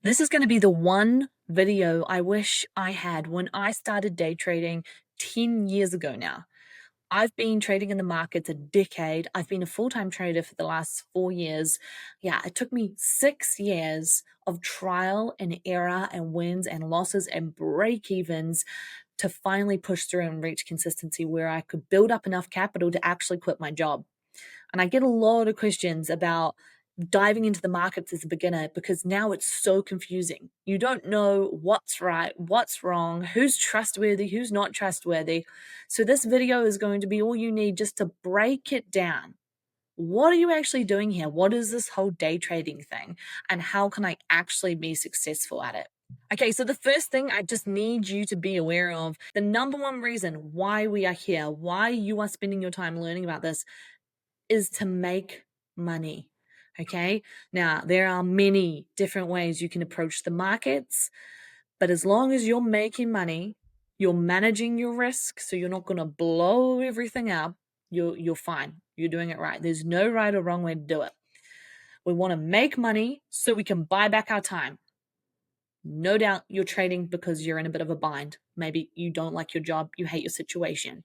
This is going to be the one video I wish I had when I started day trading 10 years ago now. I've been trading in the markets a decade. I've been a full-time trader for the last 4 years. Yeah, it took me 6 years of trial and error and wins and losses and break-evens to finally push through and reach consistency where I could build up enough capital to actually quit my job. And I get a lot of questions about diving into the markets as a beginner because now it's so confusing. You don't know what's right, what's wrong, who's trustworthy, who's not trustworthy. So this video is going to be all you need just to break it down. What are you actually doing here? What is this whole day trading thing? And how can I actually be successful at it? Okay, so the first thing I just need you to be aware of, the number one reason why we are here, why you are spending your time learning about this, is to make money. Okay. Now, there are many different ways you can approach the markets, but as long as you're making money, you're managing your risk, so you're not going to blow everything up, you're fine. You're doing it right. There's no right or wrong way to do it. We want to make money so we can buy back our time. No doubt you're trading because you're in a bit of a bind. Maybe you don't like your job, you hate your situation.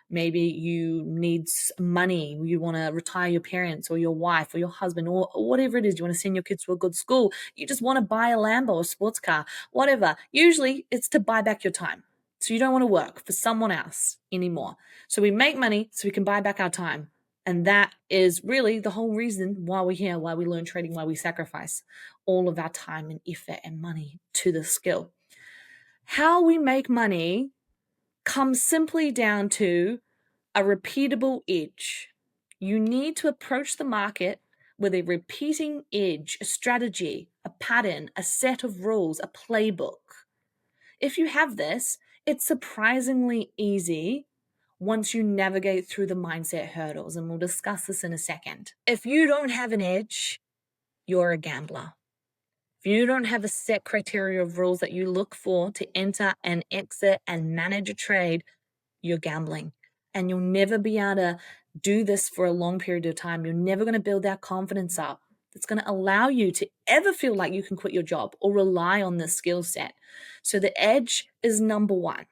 Maybe you need money, you want to retire your parents or your wife or your husband or whatever it is. You want to send your kids to a good school. You just want to buy a Lambo or a sports car, whatever. Usually it's to buy back your time. So you don't want to work for someone else anymore. So we make money so we can buy back our time. And that is really the whole reason why we're here, why we learn trading, why we sacrifice all of our time and effort and money to the skill. How we make money comes simply down to a repeatable edge. You need to approach the market with a repeating edge, a strategy, a pattern, a set of rules, a playbook. If you have this, it's surprisingly easy once you navigate through the mindset hurdles, and we'll discuss this in a second. If you don't have an edge, you're a gambler. If you don't have a set criteria of rules that you look for to enter and exit and manage a trade, you're gambling. And you'll never be able to do this for a long period of time. You're never going to build that confidence up that's going to allow you to ever feel like you can quit your job or rely on this skill set. So the edge is number one.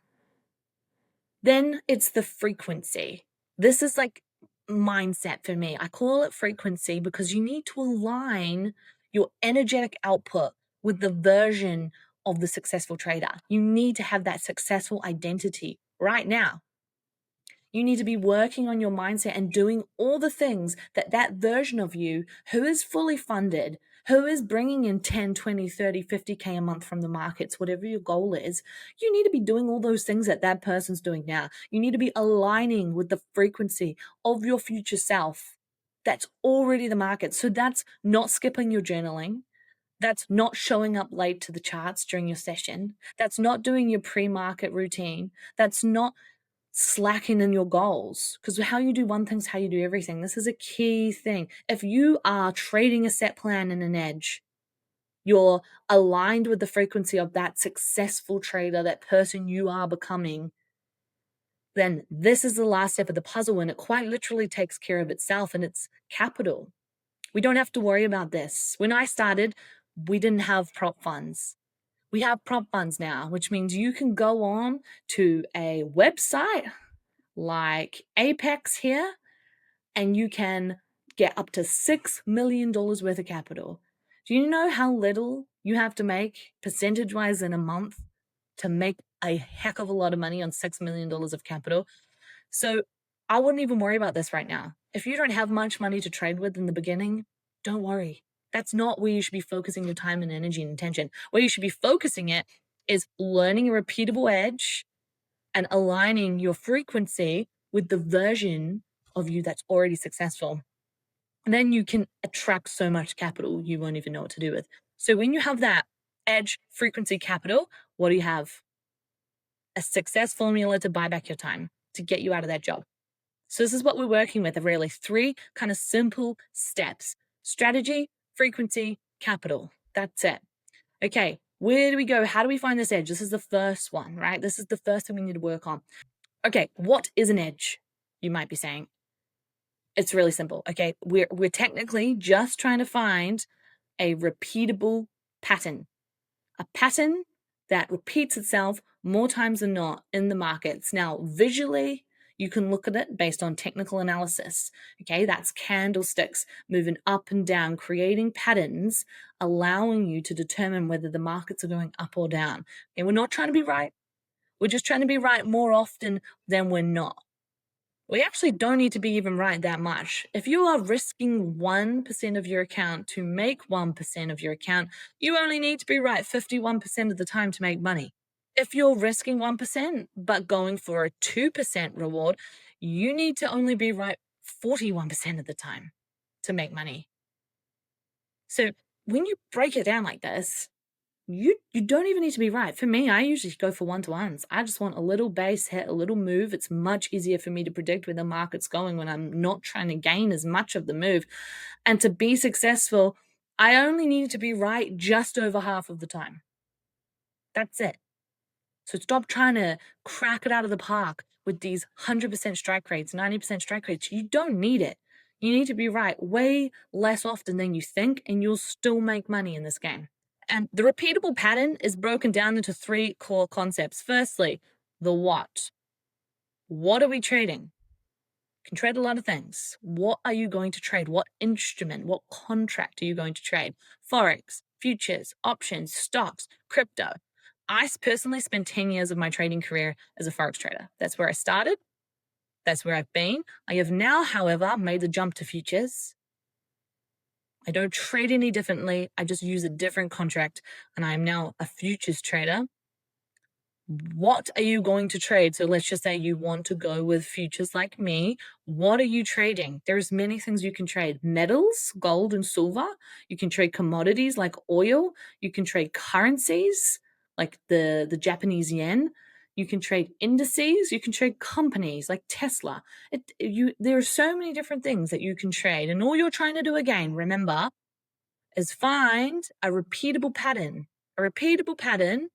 Then it's the frequency. This is like mindset for me. I call it frequency because you need to align your energetic output with the version of the successful trader. You need to have that successful identity right now. You need to be working on your mindset and doing all the things that that version of you who is fully funded, who is bringing in 10, 20, 30, 50K a month from the markets, whatever your goal is, you need to be doing all those things that that person's doing now. You need to be aligning with the frequency of your future self. That's already the market. So that's not skipping your journaling. That's not showing up late to the charts during your session. That's not doing your pre-market routine. That's not slacking in your goals, because how you do one thing is how you do everything. This is a key thing. If you are trading a set plan and an edge, you're aligned with the frequency of that successful trader, that person you are becoming, then this is the last step of the puzzle, and it quite literally takes care of itself, and it's capital. We don't have to worry about this. When I started, we didn't have prop funds. We have prop funds now, which means you can go on to a website like Apex here, and you can get up to $6 million worth of capital. Do you know how little you have to make percentage-wise in a month to make a heck of a lot of money on $6 million of capital? So I wouldn't even worry about this right now. If you don't have much money to trade with in the beginning, don't worry. That's not where you should be focusing your time and energy and attention. Where you should be focusing it is learning a repeatable edge and aligning your frequency with the version of you that's already successful. And then you can attract so much capital you won't even know what to do with. So when you have that edge, frequency, capital, what do you have? A success formula to buy back your time, to get you out of that job. So this is what we're working with, really 3 kind of simple steps: strategy, frequency, capital. That's it. Okay, where do we go? How do we find this edge? This is the first one, right? This is the first thing we need to work on. Okay, what is an edge? You might be saying. It's really simple. Okay, we're technically just trying to find a repeatable pattern. A pattern that repeats itself more times than not in the markets. Now, visually, you can look at it based on technical analysis. Okay, that's candlesticks moving up and down, creating patterns, allowing you to determine whether the markets are going up or down. And we're not trying to be right. We're just trying to be right more often than we're not. We actually don't need to be even right that much. If you are risking 1% of your account to make 1% of your account, you only need to be right 51% of the time to make money. If you're risking 1% but going for a 2% reward, you need to only be right 41% of the time to make money. So when you break it down like this, you don't even need to be right. For me, I usually go for one-to-ones. I just want a little base hit, a little move. It's much easier for me to predict where the market's going when I'm not trying to gain as much of the move. And to be successful, I only need to be right just over half of the time. That's it. So stop trying to crack it out of the park with these 100% strike rates, 90% strike rates. You don't need it. You need to be right way less often than you think, and you'll still make money in this game. And the repeatable pattern is broken down into 3 core concepts. Firstly, the what. What are we trading? You can trade a lot of things. What are you going to trade? What instrument, what contract are you going to trade? Forex, futures, options, stocks, crypto. I personally spent 10 years of my trading career as a Forex trader. That's where I started. That's where I've been. I have now, however, made the jump to futures. I don't trade any differently. I just use a different contract, and I am now a futures trader. What are you going to trade? So let's just say you want to go with futures like me. What are you trading? There's many things you can trade. Metals, gold and silver. You can trade commodities like oil. You can trade currencies like the Japanese yen. You can trade indices. You can trade companies like Tesla. There are so many different things that you can trade. And all you're trying to do, again, remember, is find a repeatable pattern. A repeatable pattern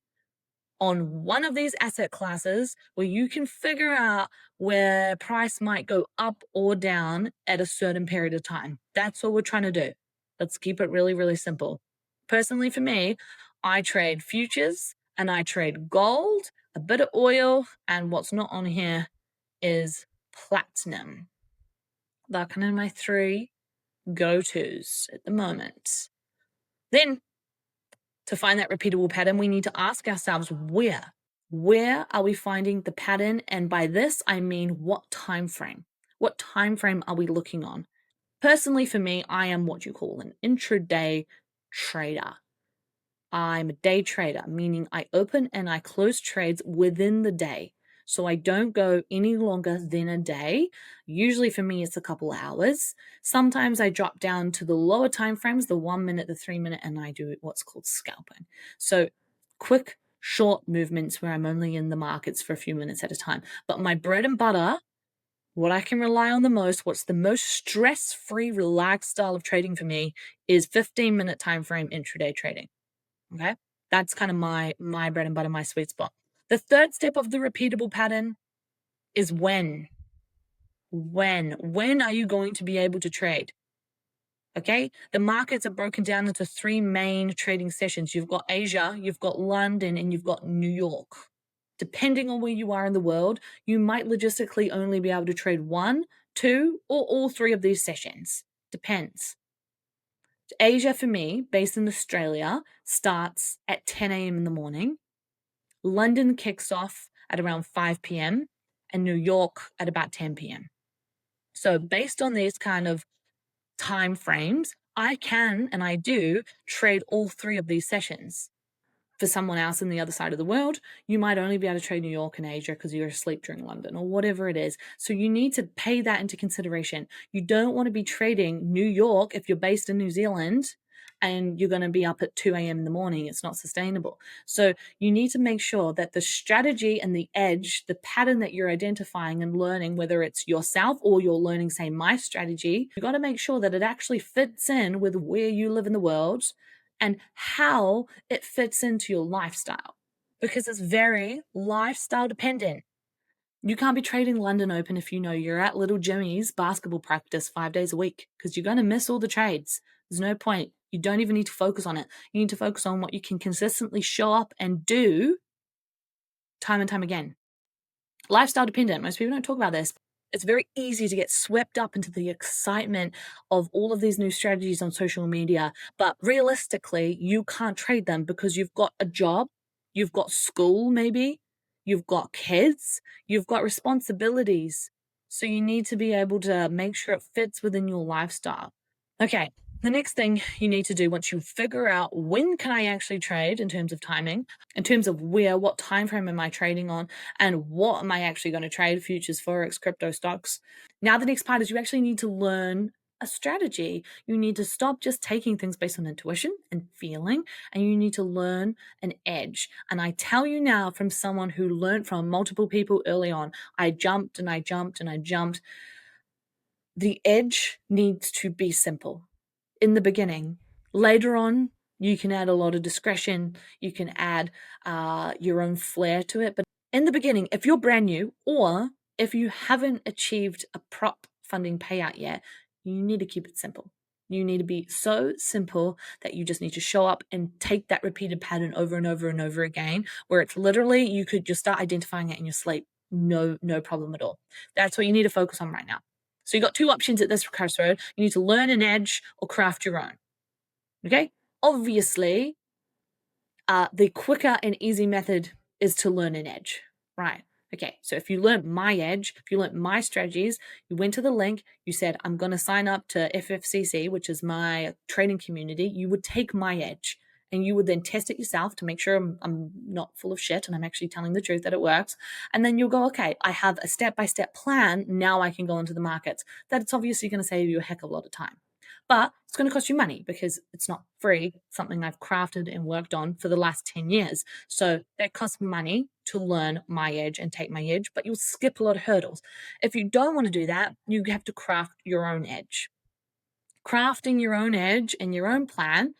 on one of these asset classes where you can figure out where price might go up or down at a certain period of time. That's what we're trying to do. Let's keep it really, really simple. Personally, for me, I trade futures and I trade gold, a bit of oil, and what's not on here is platinum. They're kind of my 3 go-tos at the moment. Then, to find that repeatable pattern, we need to ask ourselves where. Where are we finding the pattern? And by this, I mean what time frame? What time frame are we looking on? Personally, for me, I am what you call an intraday trader. I'm a day trader, meaning I open and I close trades within the day. So I don't go any longer than a day. Usually for me, it's a couple hours. Sometimes I drop down to the lower time frames, the 1 minute, the 3 minute, and I do what's called scalping. So quick, short movements where I'm only in the markets for a few minutes at a time. But my bread and butter, what I can rely on the most, what's the most stress-free, relaxed style of trading for me is 15-minute time frame intraday trading. Okay, that's kind of my bread and butter, my sweet spot. The third step of the repeatable pattern is when. When are you going to be able to trade? Okay, the markets are broken down into 3 main trading sessions. You've got Asia, you've got London, and you've got New York. Depending on where you are in the world, you might logistically only be able to trade 1, 2, or all 3 of these sessions. Depends. Asia, for me, based in Australia, starts at 10 a.m. in the morning. London kicks off at around 5 p.m. and New York at about 10 p.m. So based on these kind of time frames, I can and I do trade all 3 of these sessions. For someone else in the other side of the world, you might only be able to trade New York and Asia because you're asleep during London or whatever it is. So you need to pay that into consideration. You don't want to be trading New York if you're based in New Zealand and you're going to be up at 2 a.m. in the morning. It's not sustainable. So you need to make sure that the strategy and the edge, the pattern that you're identifying and learning, whether it's yourself or you're learning, say, my strategy, you got to make sure that it actually fits in with where you live in the world and how it fits into your lifestyle, because it's very lifestyle dependent. You can't be trading London Open if you know you're at little Jimmy's basketball practice 5 days a week, because you're going to miss all the trades. There's no point. You don't even need to focus on it. You need to focus on what you can consistently show up and do time and time again. Lifestyle dependent. Most people don't talk about this. It's very easy to get swept up into the excitement of all of these new strategies on social media. But realistically, you can't trade them because you've got a job, you've got school, maybe, you've got kids, you've got responsibilities. So you need to be able to make sure it fits within your lifestyle. Okay, the next thing you need to do once you figure out when can I actually trade in terms of timing, in terms of what time frame am I trading on, and what am I actually going to trade, futures, forex, crypto, stocks. Now the next part is you actually need to learn a strategy. You need to stop just taking things based on intuition and feeling, and you need to learn an edge. And I tell you now, from someone who learned from multiple people early on, I jumped and I jumped and I jumped. The edge needs to be simple in the beginning. Later on, you can add a lot of discretion. You can add your own flair to it. But in the beginning, if you're brand new or if you haven't achieved a prop funding payout yet, you need to keep it simple. You need to be so simple that you just need to show up and take that repeated pattern over and over and over again, where it's literally you could just start identifying it in your sleep. No problem at all. That's what you need to focus on right now. So you've got two options at this crossroad. You need to learn an edge or craft your own. Okay? Obviously, the quicker and easy method is to learn an edge, right? Okay, so if you learned my edge, if you learned my strategies, you went to the link, you said, I'm going to sign up to FFCC, which is my trading community, you would take my edge and you would then test it yourself to make sure I'm not full of shit and I'm actually telling the truth that it works. And then you'll go, okay, I have a step-by-step plan. Now I can go into the markets. That's obviously going to save you a heck of a lot of time. But it's going to cost you money because it's not free, something I've crafted and worked on for the last 10 years. So that costs money to learn my edge and take my edge, but you'll skip a lot of hurdles. If you don't want to do that, you have to craft your own edge. Crafting your own edge and your own plan,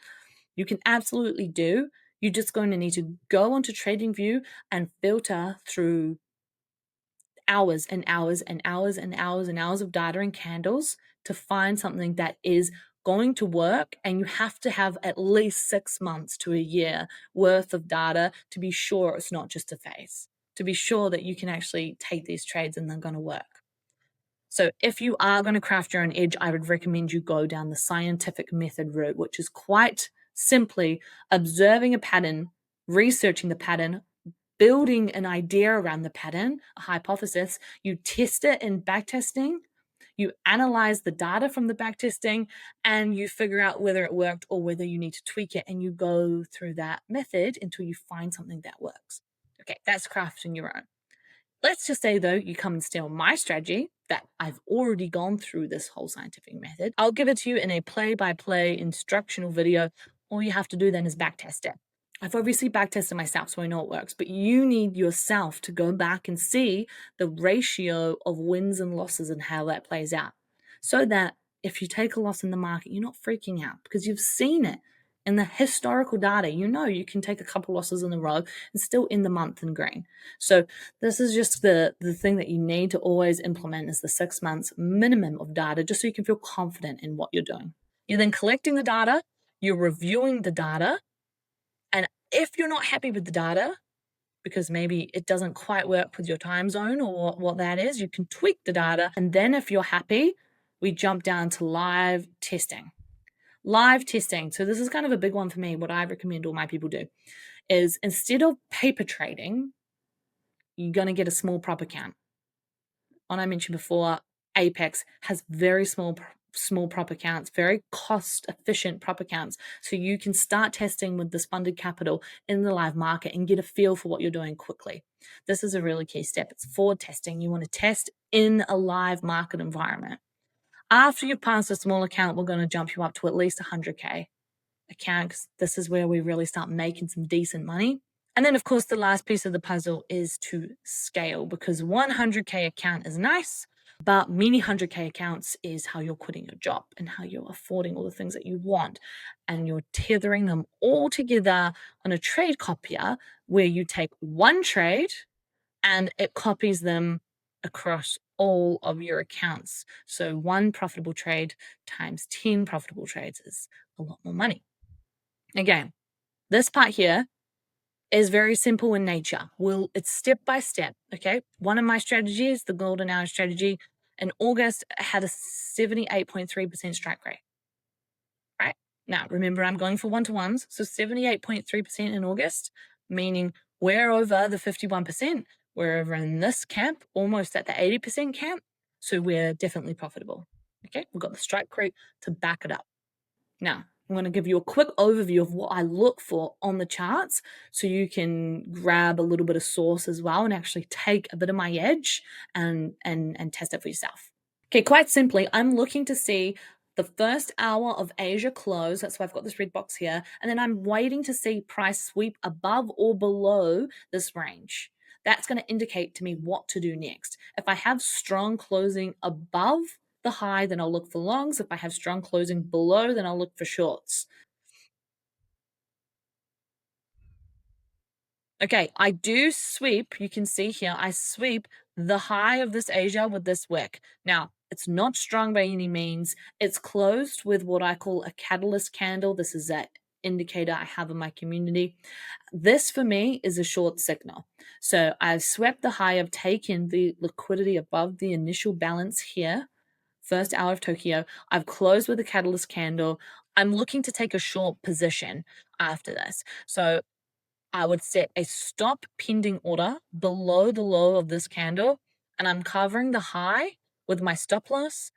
you can absolutely do. You're just going to need to go onto TradingView and filter through hours and hours and hours and hours and hours of data and candles to find something that is going to work. And you have to have at least 6 months to a year worth of data to be sure it's not just a phase, to be sure that you can actually take these trades and they're going to work. So if you are going to craft your own edge, I would recommend you go down the scientific method route, which is quite simply observing a pattern, researching the pattern, building an idea around the pattern, a hypothesis. You test it in backtesting, you analyze the data from the backtesting, and you figure out whether it worked or whether you need to tweak it, and you go through that method until you find something that works. Okay, that's crafting your own. Let's just say, though, you come and steal my strategy that I've already gone through this whole scientific method. I'll give it to you in a play-by-play instructional video. All you have to do then is backtest it. I've obviously backtested myself, so I know it works, but you need yourself to go back and see the ratio of wins and losses and how that plays out. So that if you take a loss in the market, you're not freaking out because you've seen it in the historical data. You know you can take a couple losses in a row and still end the month in green. So this is just the thing that you need to always implement is the 6 months minimum of data, just so you can feel confident in what you're doing. You're then collecting the data, you're reviewing the data, and if you're not happy with the data, because maybe it doesn't quite work with your time zone or what that is, you can tweak the data. And then if you're happy, we jump down to live testing. Live testing. So this is kind of a big one for me. What I recommend all my people do is instead of paper trading, you're going to get a small prop account. I mentioned before, Apex has very small prop accounts, very cost efficient prop accounts. So you can start testing with this funded capital in the live market and get a feel for what you're doing quickly. This is a really key step. It's forward testing. You want to test in a live market environment. After you've passed a small account, we're going to jump you up to at least 100K account, because this is where we really start making some decent money. And then, of course, the last piece of the puzzle is to scale, because 100K account is nice, but many 100K accounts is how you're quitting your job and how you're affording all the things that you want. And you're tethering them all together on a trade copier where you take one trade and it copies them across all of your accounts. So one profitable trade times 10 profitable trades is a lot more money. Again, this part here is very simple in nature. It's step by step, okay? One of my strategies, the golden hour strategy, in August had a 78.3% strike rate, right? Now, remember, I'm going for one-to-ones, so 78.3% in August, meaning we're over the 51%. We're over in this camp, almost at the 80% camp, so we're definitely profitable, okay? We've got the strike rate to back it up. Now, I'm going to give you a quick overview of what I look for on the charts so you can grab a little bit of source as well and actually take a bit of my edge and test it for yourself. Okay, quite simply, I'm looking to see the first hour of Asia close. That's why I've got this red box here. And then I'm waiting to see price sweep above or below this range. That's going to indicate to me what to do next. If I have strong closing above the high, then I'll look for longs. If I have strong closing below, then I'll look for shorts. Okay, I do sweep. You can see here, I sweep the high of this Asia with this wick. Now, it's not strong by any means. It's closed with what I call a catalyst candle. This is that indicator I have in my community. This for me is a short signal. So I've swept the high, I've taken the liquidity above the initial balance here. First hour of Tokyo. I've closed with a catalyst candle. I'm looking to take a short position after this. So I would set a stop pending order below the low of this candle, and I'm covering the high with my stop loss,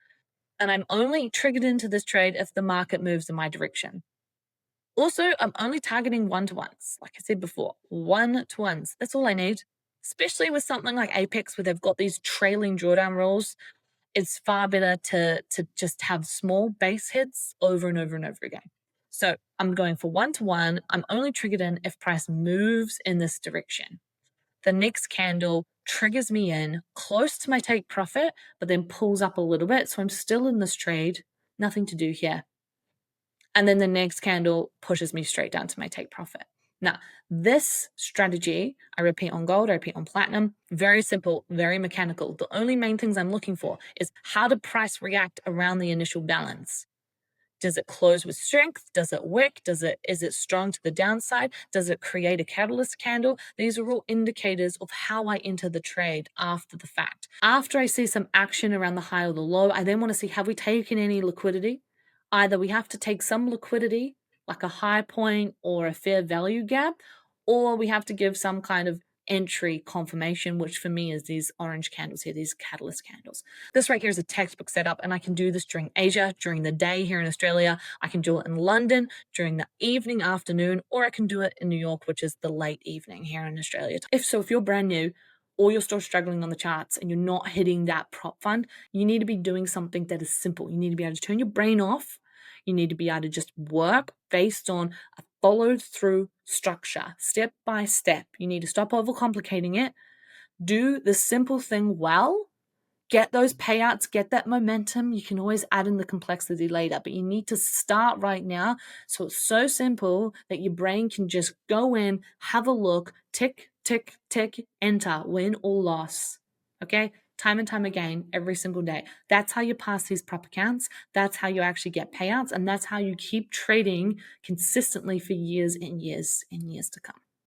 and I'm only triggered into this trade if the market moves in my direction. Also, I'm only targeting one-to-ones. Like I said before, one-to-ones. That's all I need, especially with something like Apex where they've got these trailing drawdown rules. It's far better to just have small base hits over and over and over again. So I'm going for one-to-one. I'm only triggered in if price moves in this direction. The next candle triggers me in close to my take profit, but then pulls up a little bit. So I'm still in this trade, nothing to do here. And then the next candle pushes me straight down to my take profit. Now, this strategy, I repeat on gold, I repeat on platinum, very simple, very mechanical. The only main things I'm looking for is how did price react around the initial balance? Does it close with strength? Does it wick? Is it strong to the downside? Does it create a catalyst candle? These are all indicators of how I enter the trade after the fact. After I see some action around the high or the low, I then want to see, have we taken any liquidity? Either we have to take some liquidity, like a high point or a fair value gap, or we have to give some kind of entry confirmation, which for me is these orange candles here, these catalyst candles. This right here is a textbook setup, and I can do this during Asia, during the day here in Australia. I can do it in London during the evening, afternoon, or I can do it in New York, which is the late evening here in Australia. If you're brand new or you're still struggling on the charts and you're not hitting that prop fund, you need to be doing something that is simple. You need to be able to turn your brain off. You need to be able to just work based on a followed through structure, step by step. You need to stop overcomplicating it. Do the simple thing well. Get those payouts, get that momentum. You can always add in the complexity later, but you need to start right now. So it's so simple that your brain can just go in, have a look, tick, tick, tick, enter, win or loss. Okay? Time and time again, every single day. That's how you pass these prop accounts. That's how you actually get payouts. And that's how you keep trading consistently for years and years and years to come.